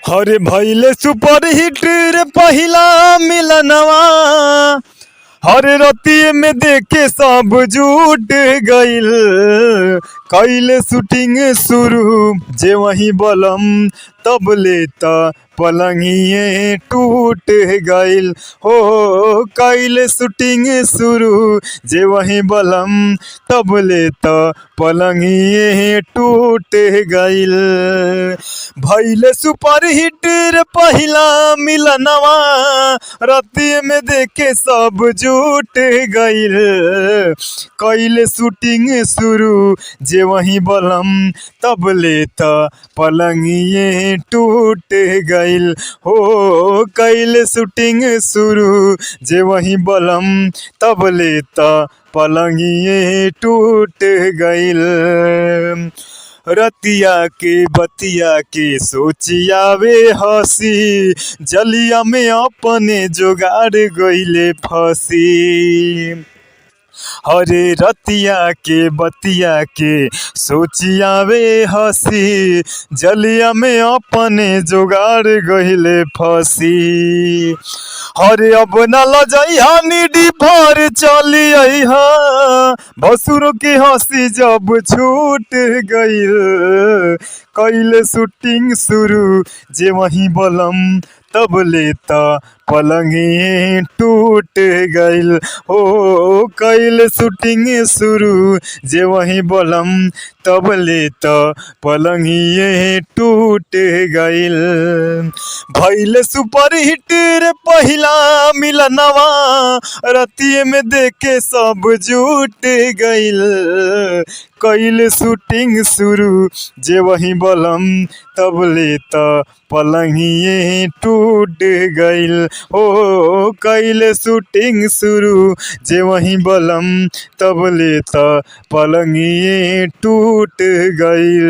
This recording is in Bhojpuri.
हरे भइले सुपर हिट रे पहिला मिलनवा। हरे रतिये में देखे सब जुट गइल। कइले शूटिंग शुरू जे वही बलम तब लेता पलंगिए टूट गइल। हो कइले शूटिंग शुरू जे वही बलम तब लेता पलंगिए टूट गइल। भइले सुपर हिट रे पहिला मिलनवा। रतिये में देखे सब जुट गइल। कइले शूटिंग शुरू जे वही बलम तब लेता पलंगिए टूट गइल। हो कइले शूटिंग शुरू जे वही बलम तब लेता पलंगिए टूट गइल। रतिया के बतिया के सोचियावे हसी, जलिया में अपने जोगाड़ गइले फसी। हरे रतिया के बतिया के सोचियावे हसी, जलिया में अपने जोगाड़ गइले फसी। हरे अब न लजइहा निडी भर चली अइहा, भसुर के हंसी जब छूट गइल। कइले शूटिंग शुरू जे वही बलम तब लेता पलंगिए टूट गइल। हो कइले शूटिंग शुरू जे वही बलम तब लेता पलंगिए टूट गइल। भइले सुपर हिट रे पहिला मिलनवा। रतिये में देखे सब जुट गइल। कइले शूटिंग शुरू जे वही बलम तब लेता पलंगिए टूट गइल। हो कइले शूटिंग शुरू जे वही बलम तब लेता पलंगिए टूट गइल।